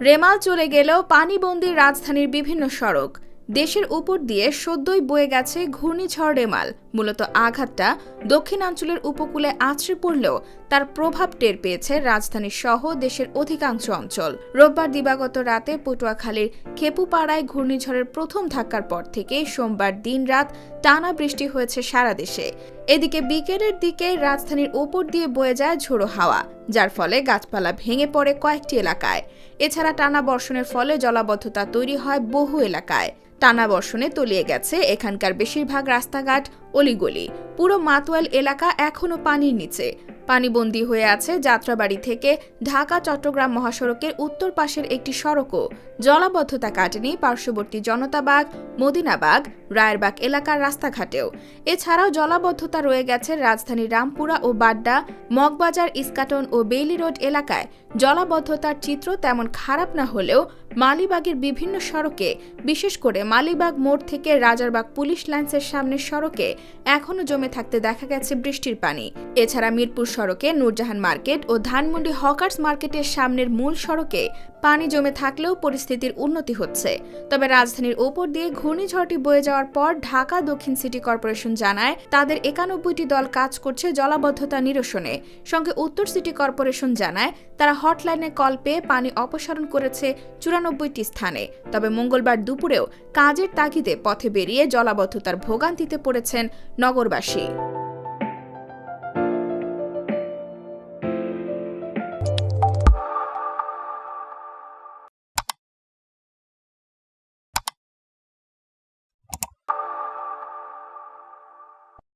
রেমাল চলে গেলেও পানিবন্দী রাজধানীর বিভিন্ন সড়ক। দেশের উপর দিয়ে সদ্যই বয়ে গেছে ঘূর্ণিঝড় রেমাল। মূলত আঘাতটা দক্ষিণাঞ্চলের উপকূলে আছড়ে পড়লেও তার প্রভাব টের পেয়েছে রাজধানী সহ দেশের অধিকাংশ অঞ্চল। রোববার দিবাগত রাতে পটুয়াখালীর খেপুপাড়ায় ঘূর্ণিঝড়ের প্রথম ধাক্কার পর থেকে সোমবার দিন-রাত টানা বৃষ্টি হয়েছে সারা দেশে। এদিকে বিকেলের দিকে রাজধানীর ওপর দিয়ে বয়ে যায় ঝোড়ো হাওয়া, যার ফলে গাছপালা ভেঙে পড়ে কয়েকটি এলাকায়। এছাড়া টানা বর্ষণের ফলে জলাবদ্ধতা তৈরি হয় বহু এলাকায়। টানা বর্ষণে তলিয়ে গেছে এখানকার বেশিরভাগ রাস্তাঘাট, অলিগলি। পুরো মাতোয়াল এলাকা এখনো পানির নিচে। পানিবন্দী হয়ে আছে যাত্রাবাড়ি থেকে ঢাকা-চট্টগ্রাম মহাসড়কের উত্তর পাশের একটি সড়কও। জলাবদ্ধতা কাটেনি পার্শ্ববর্তী জনতাবাগ, মদিনাবাগ, রায়েরবাগ এলাকার রাস্তাঘাটেও। এছাড়াও জলাবদ্ধতা রয়ে গেছে রাজধানীর রামপুরা ও বাড্ডা, মগবাজার, ইস্কাটন ও বেইলি রোড এলাকায়। জলাবদ্ধতার চিত্র তেমন খারাপ না হলেও মালিবাগের বিভিন্ন সড়কে, বিশেষ করে মালিবাগ মোড় থেকে রাজারবাগ পুলিশ লাইন্সের সামনের সড়কে এখনও জমে থাকতে দেখা গেছে বৃষ্টির পানি। এছাড়া মিরপুর সড়কে নূরজাহান মার্কেট ও ধানমন্ডি হকার্স মার্কেটের সামনের মূল সড়কে পানি জমে থাকলেও পরিস্থিতির উন্নতি হচ্ছে। তবে রাজধানীর ওপর দিয়ে ঘূর্ণিঝড়টি বয়ে যাওয়ার পর ঢাকা দক্ষিণ সিটি কর্পোরেশন জানায় তাদের ৯১টি দল কাজ করছে জলাবদ্ধতা নিরসনে। সঙ্গে উত্তর সিটি কর্পোরেশন জানায় তারা হটলাইনে কল পেয়ে পানি অপসারণ করেছে ৯৪টি স্থানে। তবে মঙ্গলবার দুপুরেও কাজের তাগিদে পথে বেরিয়ে জলাবদ্ধতার ভোগান্তিতে পড়েছেন নগরবাসী।